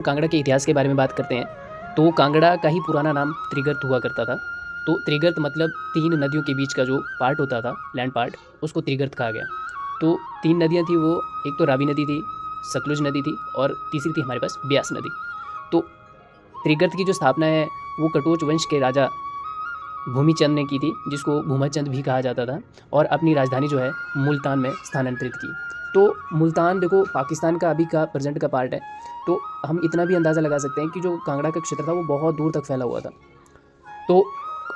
कांगड़ा के इतिहास के बारे में बात करते हैं, तो कांगड़ा का ही पुराना नाम त्रिगर्त हुआ करता था। तो त्रिगर्त मतलब 3 नदियों के बीच का जो पार्ट होता था, लैंड पार्ट, उसको त्रिगर्त कहा गया। तो 3 नदियाँ थी वो, एक तो रावी नदी थी, सतलुज नदी थी और तीसरी थी हमारे पास ब्यास नदी। तो त्रिगर्त की जो स्थापना है वो कटोच वंश के राजा भूमिचंद ने की थी, जिसको भूमाचंद भी कहा जाता था, और अपनी राजधानी जो है मुल्तान में स्थानांतरित की। तो मुल्तान देखो पाकिस्तान का अभी का प्रेजेंट का पार्ट है। तो हम इतना भी अंदाज़ा लगा सकते हैं कि जो कांगड़ा का क्षेत्र था वो बहुत दूर तक फैला हुआ था। तो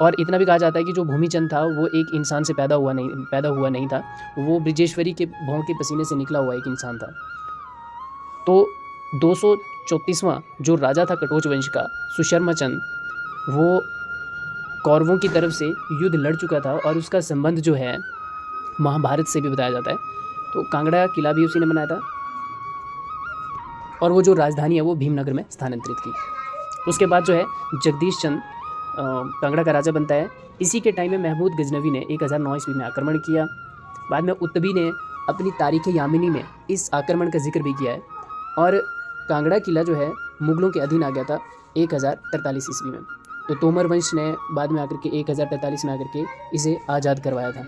और इतना भी कहा जाता है कि जो भूमिचंद था वो एक इंसान से पैदा हुआ नहीं था, वो ब्रिजेश्वरी के भौं के पसीने से निकला हुआ एक इंसान था। तो 234वां जो राजा था कटोच वंश का, सुशर्मा चंद, वो कौरवों की तरफ से युद्ध लड़ चुका था और उसका संबंध जो है महाभारत से भी बताया जाता है। तो कांगड़ा किला भी उसी ने बनाया था और वो जो राजधानी है वो भीमनगर में स्थानांतरित की। उसके बाद जो है जगदीश चंद कांगड़ा का राजा बनता है। इसी के टाइम में महमूद गजनवी ने 1009 ईस्वी में आक्रमण किया। बाद में उत्तबी ने अपनी तारीख यामिनी में इस आक्रमण का जिक्र भी किया है और कांगड़ा किला जो है मुगलों के अधीन आ गया था 1043 ईस्वी में। तो तोमर वंश ने बाद में आकर के 1043 में आकर के इसे आज़ाद करवाया था।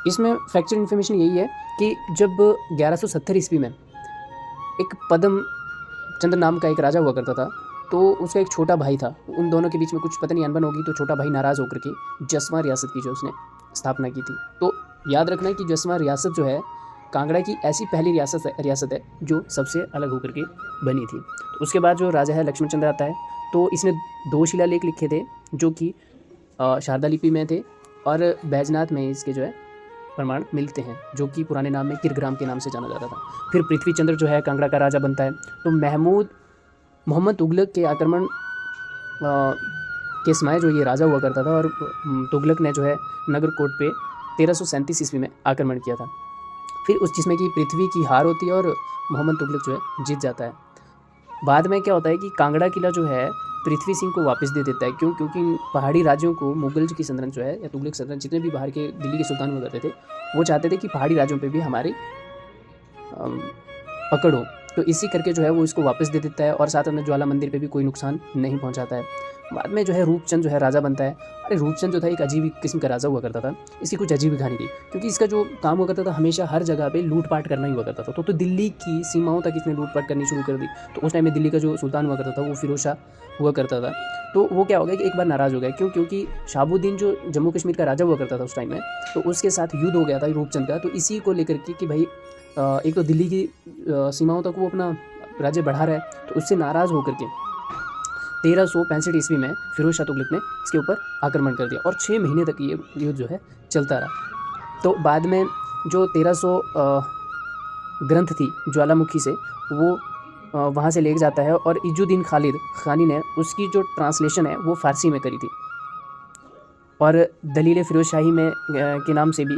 इसमें फैक्चुअल इन्फॉर्मेशन यही है कि जब 1170 ईस्वी में एक पद्म चंद्र नाम का एक राजा हुआ करता था, तो उसका एक छोटा भाई था। उन दोनों के बीच में कुछ पता नहीं अनबन होगी, तो छोटा भाई नाराज़ होकर के जसवां रियासत की जो उसने स्थापना की थी। तो याद रखना है कि जसवां रियासत जो है कांगड़ा की ऐसी पहली रियासत है जो सबसे अलग होकर के बनी थी। तो उसके बाद जो राजा है लक्ष्मण चंद्र आता है, तो इसने 2 शिलालेख लिखे थे जो कि शारदा लिपि में थे और बैजनाथ में इसके जो है प्रमाण मिलते हैं, जो कि पुराने नाम में किरग्राम के नाम से जाना जाता था। फिर पृथ्वी चंद्र जो है कांगड़ा का राजा बनता है। तो मोहम्मद तुगलक के आक्रमण के समय जो ये राजा हुआ करता था और तुगलक ने जो है नगरकोट पे 1337 ईस्वी में आक्रमण किया था। फिर उस जिसमें कि पृथ्वी की हार होती है और मोहम्मद तुगलक जो है जीत जाता है। बाद में क्या होता है कि कांगड़ा किला जो है पृथ्वी सिंह को वापस दे देता है। क्योंकि पहाड़ी राज्यों को मुगल की सल्तनत जो है या तुगलक सल्तनत, जितने भी बाहर के दिल्ली के सुल्तान हुआ करते थे, वो चाहते थे कि पहाड़ी राज्यों पे भी हमारी पकड़ हो। तो इसी करके जो है वो इसको वापस दे देता है और साथ में ज्वाला मंदिर पे भी कोई नुकसान नहीं पहुंचाता है। बाद में जो है रूपचंद जो है राजा बनता है। अरे रूपचंद जो था एक अजीब किस्म का राजा हुआ करता था। इसकी कुछ अजीब कहानी थी, क्योंकि इसका जो काम हुआ करता था हमेशा हर जगह पे लूटपाट करना ही हुआ करता था। तो दिल्ली की सीमाओं तक इसने लूटपाट करनी शुरू कर दी। तो उस टाइम में दिल्ली का जो सुल्तान हुआ करता था वो फिरोज शाह हुआ करता था। तो वो क्या हो गया कि एक बार नाराज़ हो गया, क्योंकि शाहबुद्दीन जो जम्मू कश्मीर का राजा हुआ करता था उस टाइम में, तो उसके साथ युद्ध हो गया था रूपचंद का। तो इसी को लेकर के कि भाई एक तो दिल्ली की सीमाओं तक वो अपना राज्य बढ़ा रहा है, तो उससे नाराज़ होकर के 1365 ईस्वी में फिरोज शाह तुगलक ने इसके ऊपर आक्रमण कर दिया और 6 महीने तक ये युद्ध जो है चलता रहा। तो बाद में जो 1300 ग्रंथ थी ज्वालामुखी से, वो वहाँ से ले जाता है और इजुद्दीन खालिद खानी ने उसकी जो ट्रांसलेशन है वो फ़ारसी में करी थी और दलील फिरोज शाही में के नाम से भी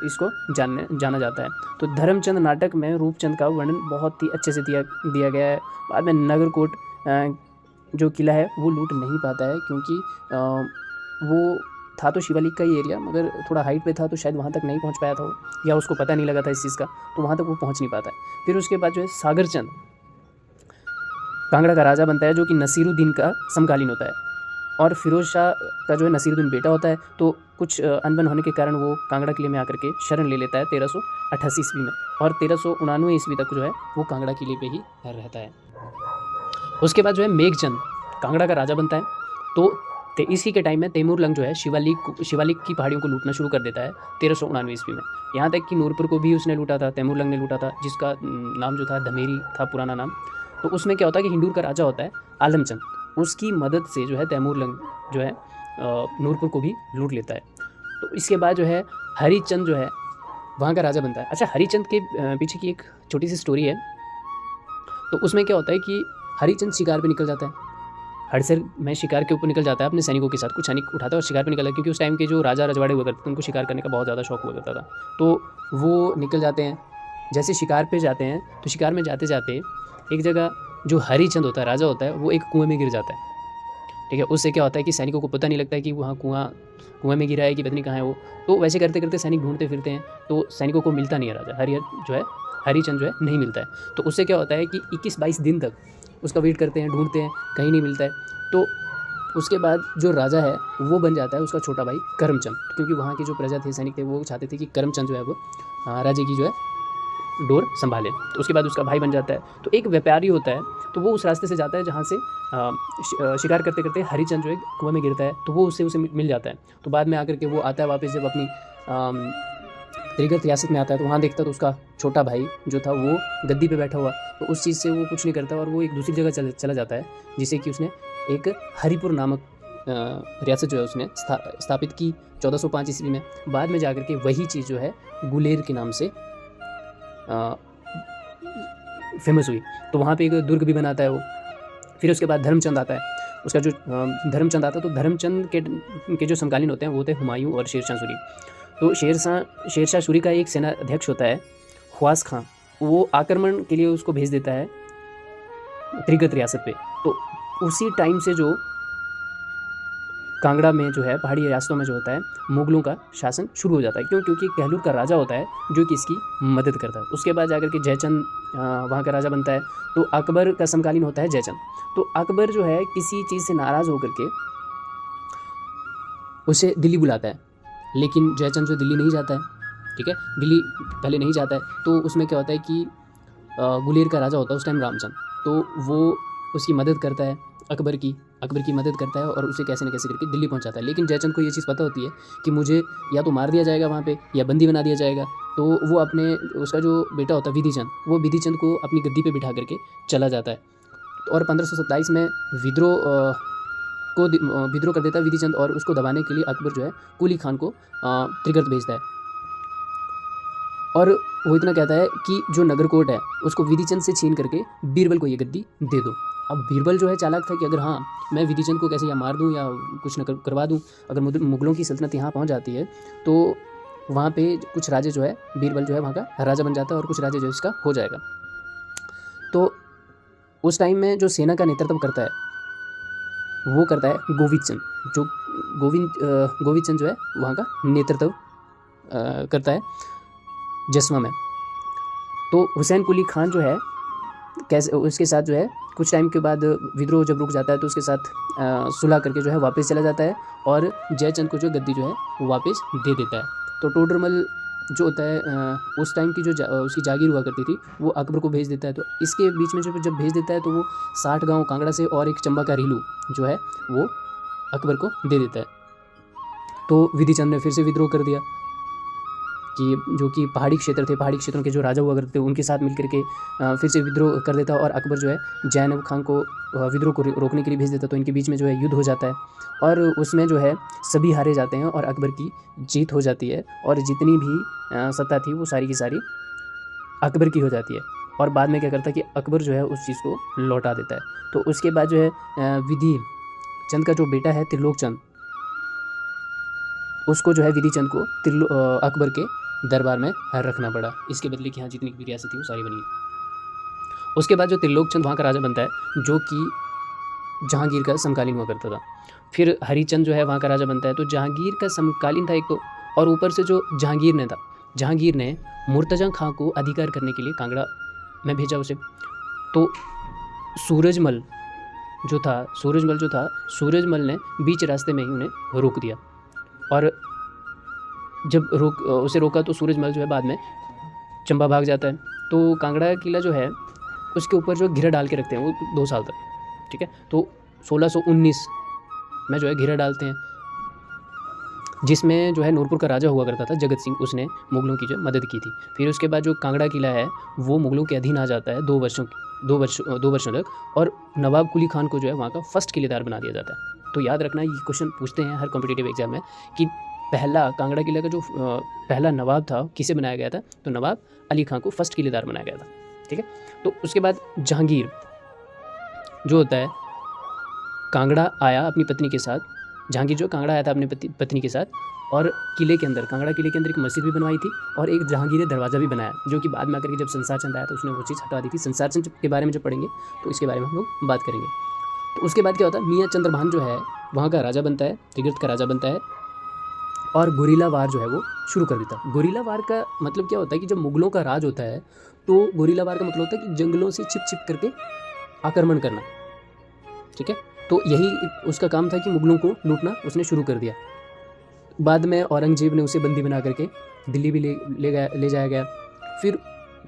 इसको जाना जाता है। तो धर्मचंद नाटक में रूपचंद का वर्णन बहुत ही अच्छे से दिया गया है। बाद में नगरकोट जो किला है वो लूट नहीं पाता है, क्योंकि वो था तो शिवालिक का ही एरिया, मगर थोड़ा हाइट पे था, तो शायद वहाँ तक नहीं पहुँच पाया था वो, या उसको पता नहीं लगा था इस चीज़ का, तो वहाँ तक वो पहुँच नहीं पाता है। फिर उसके बाद जो है सागरचंद कांगड़ा का राजा बनता है, जो कि नसीरुद्दीन का समकालीन होता है और फिरोज शाह का जो है नसीरुद्दीन बेटा होता है। तो कुछ अनबन होने के कारण वो कांगड़ा किले में आकर के शरण ले लेता है 1388 ईस्वी में, और 1399 ईस्वी तक जो है वो कांगड़ा किले पे ही रहता है। उसके बाद जो है मेघचंद कांगड़ा का राजा बनता है। तो इसी के टाइम में तैमूरलंग जो है शिवालिक की पहाड़ियों को लूटना शुरू कर देता है 1399 ईस्वी में। यहाँ तक कि नूरपुर को भी उसने लूटा था, तैमूरलंग ने लूटा था, जिसका नाम जो था धमेरी था पुराना नाम। तो उसमें क्या होता है कि हिंदूर का राजा होता है आलमचंद, उसकी मदद से जो है तैमूरलंग जो है नूरपुर को भी लूट लेता है। तो इसके बाद जो है हरिचंद जो है वहाँ का राजा बनता है। अच्छा, हरिचंद के पीछे की एक छोटी सी स्टोरी है। तो उसमें क्या होता है कि हरिचंद शिकार पे निकल जाता है, हड़सर में शिकार के ऊपर निकल जाता है अपने सैनिकों के साथ। कुछ सैनिक उठाता है और शिकार पे निकलता है, क्योंकि उस टाइम के जो राजा रजवाड़े हुआ करते थे उनको शिकार करने का बहुत ज़्यादा शौक हुआ करता था। तो वो निकल जाते हैं। जैसे शिकार पे जाते हैं तो शिकार में जाते जाते एक जगह जो हरिचंद होता है राजा होता है, वो एक कुएं में गिर जाता है। ठीक है, उससे क्या होता है कि सैनिकों को पता नहीं लगता है कि वहाँ कुएं में गिरा है कि पता नहीं कहाँ है वो। तो वैसे करते करते सैनिक ढूंढते फिरते हैं, तो सैनिकों को मिलता नहीं है राजा। हरिहर जो है हरिचंद जो है नहीं मिलता है। तो उससे क्या होता है कि 21-22 दिन तक उसका वेट करते हैं, ढूंढते हैं, कहीं नहीं मिलता है। तो उसके बाद जो राजा है वो बन जाता है उसका छोटा भाई करमचंद, क्योंकि वहाँ के जो प्रजा थे, सैनिक थे, वो चाहते थे कि करमचंद जो है वो राज्य की जो है डोर संभाले। तो उसके बाद उसका भाई बन जाता है। तो एक व्यापारी होता है, तो वो उस रास्ते से जाता है जहाँ से शिकार करते करते हरिचंद जो है कुआं में गिरता है, तो वो उससे उसे मिल जाता है। तो बाद में आकर के वो आता है वापस, जब अपनी त्रिगर्त रियासत में आता है, तो वहाँ देखता है तो उसका छोटा भाई जो था वो गद्दी पे बैठा हुआ। तो उस चीज़ से वो कुछ नहीं करता और वो एक दूसरी जगह चला जाता है, जिसे कि उसने एक हरिपुर नामक रियासत जो है उसने स्थापित की 1405 ईस्वी में। बाद में जाकर के वही चीज़ जो है गुलेर के नाम से फेमस हुई। तो वहाँ पे एक दुर्ग भी बनाता है वो। फिर उसके बाद धर्मचंद आता है। उसका जो धर्मचंद आता है, तो धर्मचंद के जो समकालीन होते हैं वो थे हुमायूं और शेरशाह सूरी। तो शेरशाह सूरी का एक सेना अध्यक्ष होता है ख्वास खां, वो आक्रमण के लिए उसको भेज देता है त्रिगर्त रियासत पे। तो उसी टाइम से जो कांगड़ा में जो है पहाड़ी रियासतों में जो होता है मुगलों का शासन शुरू हो जाता है। क्यों? क्योंकि कहलूर का राजा होता है जो कि इसकी मदद करता है। उसके बाद जाकर के जयचंद वहाँ का राजा बनता है। तो अकबर का समकालीन होता है जयचंद। तो अकबर जो है किसी चीज़ से नाराज़ होकर के उसे दिल्ली बुलाता है, लेकिन जयचंद जो दिल्ली नहीं जाता है, ठीक है, दिल्ली पहले नहीं जाता है। तो उसमें क्या होता है कि गुलेर का राजा होता है उस टाइम रामचंद, तो वो उसकी मदद करता है, अकबर की मदद करता है और उसे कैसे न कैसे करके दिल्ली पहुंचाता है। लेकिन जयचंद को ये चीज़ पता होती है कि मुझे या तो मार दिया जाएगा वहाँ पे या बंदी बना दिया जाएगा। तो वो अपने उसका जो बेटा होता है विधिचंद, वो विधिचंद को अपनी गद्दी पे बिठा करके चला जाता है। और 1527 में विद्रोह कर देता है विधिचंद, और उसको दबाने के लिए अकबर जो है कुली खान को त्रिगर्त भेजता है। और वो इतना कहता है कि जो नगरकोट है उसको विधिचंद से छीन करके बीरबल को ये गद्दी दे दो। अब बीरबल जो है चालाक था कि अगर हाँ मैं विधिचंद को कैसे या मार दूँ या कुछ न करवा दूँ, अगर मुगलों की सल्तनत यहाँ पहुँच जाती है तो वहाँ पे कुछ राज्य जो है बीरबल जो है वहाँ का राजा बन जाता है और कुछ राज्य जो इसका हो जाएगा। तो उस टाइम में जो सेना का नेतृत्व करता है वो करता है गोविंद चंद, जो गोविंद चंद जो है वहाँ का नेतृत्व करता है जसवा में। तो हुसैन कुली खान जो है कैसे उसके साथ जो है कुछ टाइम के बाद विद्रोह जब रुक जाता है तो उसके साथ सुलह करके जो है वापस चला जाता है और जयचंद को जो गद्दी जो है वो वापस दे देता है। तो टोडरमल जो होता है उस टाइम की जो उसकी जागीर हुआ करती थी वो अकबर को भेज देता है। तो इसके बीच में जब भेज देता है तो वो 60 गांव कांगड़ा से और एक चंबा का रीलू जो है वो अकबर को दे देता है। तो विधिचंद ने फिर से विद्रोह कर दिया कि जो कि पहाड़ी क्षेत्र थे, पहाड़ी क्षेत्रों के जो राजा हुआ करते थे उनके साथ मिलकर के फिर से विद्रोह कर देता और अकबर जो है जैनब खान को विद्रोह को रोकने के लिए भेज देता। तो इनके बीच में जो है युद्ध हो जाता है और उसमें जो है सभी हारे जाते हैं और अकबर की जीत हो जाती है और जितनी भी सत्ता थी वो सारी की सारी अकबर की हो जाती है। और बाद में क्या करता है कि अकबर जो है उस चीज़ को लौटा देता है। तो उसके बाद जो है विधि चंद का जो बेटा है त्रिलोक चंद, उसको जो है विधि चंद को अकबर के दरबार में रखना पड़ा, इसके बदले कि हाँ जितनी भी रियासत थी वो सारी बनी। उसके बाद जो त्रिलोक चंद वहाँ का राजा बनता है जो कि जहांगीर का समकालीन हुआ करता था। फिर हरिचंद जो है वहाँ का राजा बनता है। तो जहांगीर का समकालीन था एक तो, और ऊपर से जो जहांगीर ने मुर्तजा खां को अधिकार करने के लिए कांगड़ा में भेजा उसे। तो सूरजमल जो था सूरजमल ने बीच रास्ते में ही उन्हें रोक दिया और जब उसे रोका तो सूरजमल जो है बाद में चंबा भाग जाता है। तो कांगड़ा किला जो है उसके ऊपर जो घेरा डाल के रखते हैं वो 2 साल तक, ठीक है। तो 1619 में जो है घेरा डालते हैं जिसमें जो है नूरपुर का राजा हुआ करता था जगत सिंह, उसने मुगलों की जो मदद की थी। फिर उसके बाद जो कांगड़ा किला है वो मुगलों के अधीन आ जाता है 2 वर्षों तक, और नवाब कुली खान को जो है वहाँ का फर्स्ट किलेदार बना दिया जाता है। तो याद रखना ये क्वेश्चन पूछते हैं हर कॉम्पिटिटिव एग्जाम में कि पहला कांगड़ा किला का जो पहला नवाब था किसे बनाया गया था, तो नवाब अली खां को फर्स्ट किलेदार बनाया गया था, ठीक है। तो उसके बाद जहांगीर जो होता है कांगड़ा आया अपनी पत्नी के साथ, जहांगीर जो कांगड़ा आया था अपनी पत्नी के साथ, और किले के अंदर कांगड़ा किले के अंदर एक मस्जिद भी बनवाई थी और एक जहांगीर ने दरवाज़ा भी बनाया, जो कि बाद में आकर के जब संसार चंद आया तो उसने वो चीज़ हटा दी थी। संसार चंद के बारे में जब पढ़ेंगे तो इसके बारे में हम लोग बात करेंगे। तो उसके बाद क्या होता है, मियाँ चंद्रभान जो है वहाँ का राजा बनता है, त्रिगर्त का राजा बनता है। और गुरिल्ला वार जो है वो शुरू कर देता। गुरिल्ला वार का मतलब क्या होता है कि जब मुग़लों का राज होता है तो गुरिल्ला वार का मतलब होता है कि जंगलों से छिप करके आक्रमण करना, ठीक है। तो यही उसका काम था कि मुग़लों को लूटना उसने शुरू कर दिया। बाद में औरंगज़ेब ने उसे बंदी बना करके दिल्ली भी ले जाया गया। फिर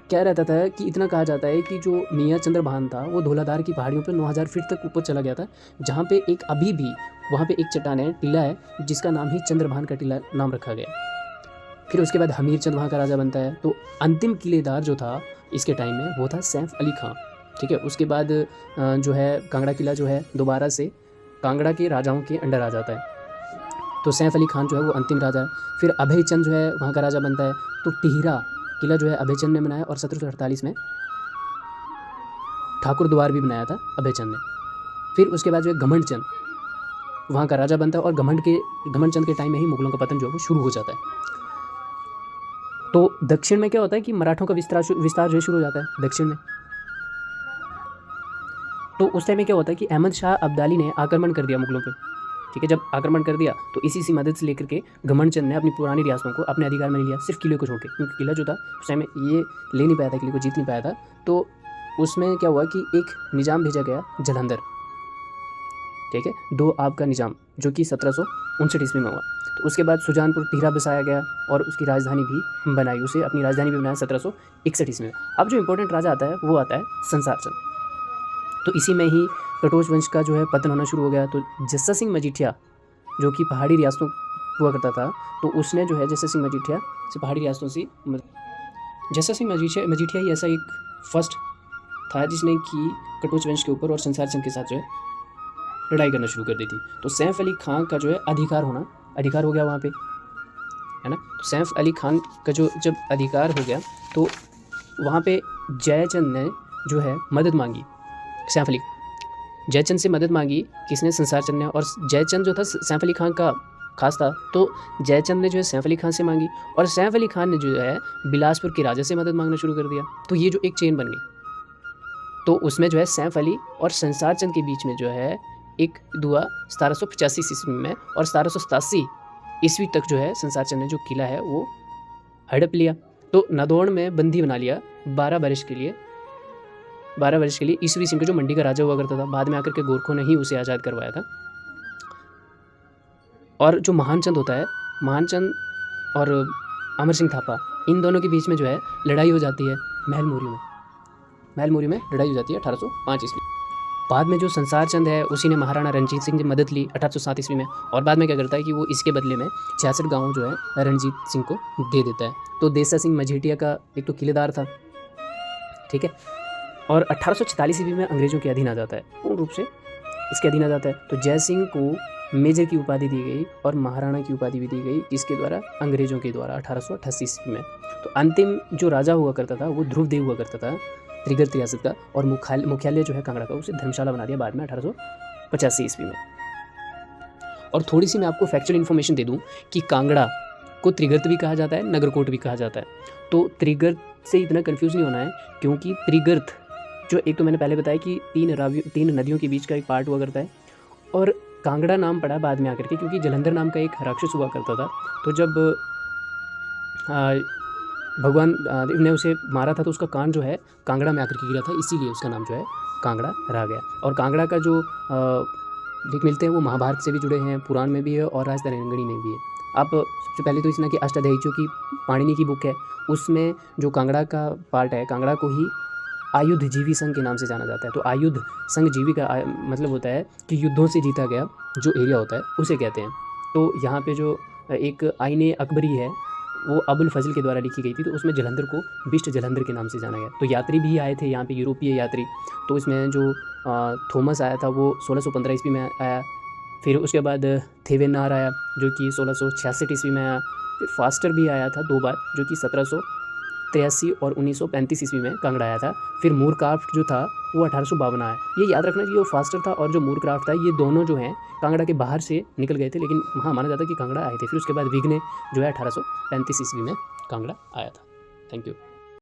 क्या रहता था कि इतना कहा जाता है कि जो मियाँ चंद्रभान था वो धौलाधार की पहाड़ियों पे 9000 फीट तक ऊपर चला गया था, जहाँ पे एक अभी भी वहाँ पे एक चट्टान है, टीला है, जिसका नाम ही चंद्रभान का टीला नाम रखा गया। फिर उसके बाद हमीर चंद वहाँ का राजा बनता है। तो अंतिम किलेदार जो था इसके टाइम में वो था सैफ अली खां, ठीक है। उसके बाद जो है कांगड़ा किला जो है दोबारा से कांगड़ा के राजाओं के अंडर आ जाता है। तो सैफ अली खान जो है वो अंतिम राजा है। फिर अभय चंद जो है वहाँ का राजा बनता है। तो टिहरा किला जो है अभय चंद ने बनाया और 1748 में ठाकुर द्वार भी बनाया था अभय चंद ने। फिर उसके बाद जो है घमंड चंद वहाँ का राजा बनता है और घमंड चंद के टाइम में ही मुगलों का पतन जो है वो शुरू हो जाता है। तो दक्षिण में क्या होता है कि मराठों का विस्तार जो है शुरू हो जाता है दक्षिण में। तो उस टाइम में क्या होता है कि अहमद शाह अब्दाली ने आक्रमण कर दिया मुगलों पे, ठीक है। जब आक्रमण कर दिया तो इसी सी मदद से लेकर के घमंड चंद ने अपनी पुरानी रियासतों को अपने अधिकार में ले लिया, सिर्फ किले को छोड़ के, क्योंकि किला जो था उस टाइम में ये ले नहीं पाया था, किले को जीत नहीं पाया था। तो उसमें क्या हुआ कि एक निज़ाम भेजा गया जलंधर, ठीक है, 2 आब का निज़ाम, जो कि 1759 ईस्वी में हुआ। तो उसके बाद सुजानपुर टिहरा बसाया गया और उसकी राजधानी भी बनाई, उसे अपनी राजधानी भी बनाया 1761 ईस्वी में। अब जो इंपॉर्टेंट राजा आता है वो आता है संसार चंद। तो इसी में ही कटोच वंश का जो है पतन होना शुरू हो गया। तो जस्सा सिंह मजीठिया जो कि पहाड़ी रियासतों हुआ करता था, तो उसने जो है जस्सा सिंह मजीठिया से पहाड़ी रियासतों से जस्सा सिंह मजीठिया ही ऐसा एक फर्स्ट था जिसने कि कटोच वंश के ऊपर और संसार चंद के साथ जो है लड़ाई करना शुरू कर दी थी। तो सैफ अली खान का जो है अधिकार हो गया वहाँ पे, है ना। तो सैफ अली खान का जो जब अधिकार हो गया तो वहाँ पे जयचंद ने जो है मदद मांगी, जयचंद से मदद मांगी। किसने? संसार चंद ने। और जयचंद जो था सैफ अली खान का खास था, तो जयचंद ने जो है सैफ अली खान से मांगी और सैफ अली खान ने जो है बिलासपुर के राजा से मदद मांगना शुरू कर दिया। तो ये जो एक चेन बन गई। तो उसमें जो है सैफ अली और संसार चंद के बीच में जो है एक दुआ 1785 ईस्वी में और 1787 ईस्वी तक जो है संसार चंद ने जो किला है वो हड़प लिया। तो नादौड़ में बंदी बना लिया 12 वर्ष के लिए ईश्वरी सिंह को, जो मंडी का राजा हुआ करता था। बाद में आकर के गोरखों ने ही उसे आज़ाद करवाया था। और जो महानचंद होता है, महानचंद और अमर सिंह थापा, इन दोनों के बीच में जो है लड़ाई हो जाती है महलमोरी में लड़ाई हो जाती है 1805 ईस्वी। बाद में जो संसार चंद है उसी ने महाराणा रणजीत सिंह से मदद ली 1807 ईस्वी में, और बाद में क्या करता है कि वो इसके बदले में 66 गाँव जो है रणजीत सिंह को दे देता है। तो देसा सिंह मजीठिया का एक तो किलेदार था, ठीक है, और 1846 ईस्वी में अंग्रेज़ों के अधीन आ जाता है, पूर्ण रूप से इसके अधीन आ जाता है। तो जय सिंह को मेजर की उपाधि दी गई और महाराणा की उपाधि भी दी गई, जिसके द्वारा अंग्रेज़ों के द्वारा 1888 ईस्वी में। तो अंतिम जो राजा हुआ करता था वो ध्रुवदेव हुआ करता था त्रिगर्त रियासत का, और मुख्यालय जो है कांगड़ा का उसे धर्मशाला बना दिया बाद में 1885 ईस्वी में। और थोड़ी सी मैं आपको फैक्चुअल इन्फॉर्मेशन दे दूँ कि कांगड़ा को त्रिगर्त भी कहा जाता है, नगरकोट भी कहा जाता है। तो त्रिगर्त से इतना कन्फ्यूज़ नहीं होना है, क्योंकि त्रिगर्त जो एक तो मैंने पहले बताया कि 3 नदियों के बीच का एक पार्ट हुआ करता है, और कांगड़ा नाम पड़ा बाद में आकर के, क्योंकि जलंधर नाम का एक राक्षस हुआ करता था। तो जब भगवान ने उसे मारा था तो उसका कान जो है कांगड़ा में आकर के गिरा था, इसीलिए उसका नाम जो है कांगड़ा रह गया। और कांगड़ा का जो लिख मिलते हैं वो महाभारत से भी जुड़े हैं, पुराण में भी है और राजतरंगिणी में भी है। आप सबसे पहले तो इसना कि अष्टाध्यायी जो कि पाणिनि की बुक है, उसमें जो कांगड़ा का पार्ट है, कांगड़ा को ही आयुध जीवी संघ के नाम से जाना जाता है। तो आयुध संघ जीवी का मतलब होता है कि युद्धों से जीता गया जो एरिया होता है उसे कहते हैं। तो यहाँ पे जो एक आईने अकबरी है वो अबुल फजल के द्वारा लिखी गई थी, तो उसमें जलंधर को बिष्ट जलंधर के नाम से जाना गया। तो यात्री भी आए थे यहाँ पे, यूरोपीय यात्री। तो इसमें जो थॉमस आया था वो 1615 ईस्वी में आया। फिर उसके बाद थेवेनार आया जो कि 1666 ईस्वी में आया। फिर फास्टर भी आया था 2 बार, जो कि 1783 और 1935 ईस्वी में कांगड़ा आया था। फिर मूरक्राफ्ट जो था वो 1852 आया। ये याद रखना कि वो फास्टर था और जो मूरक्राफ्ट था, ये दोनों जो हैं कांगड़ा के बाहर से निकल गए थे, लेकिन वहाँ माना जाता है कि कांगड़ा आए थे। फिर उसके बाद विघ्ने जो है 1835 ईस्वी में कांगड़ा आया था। Thank you.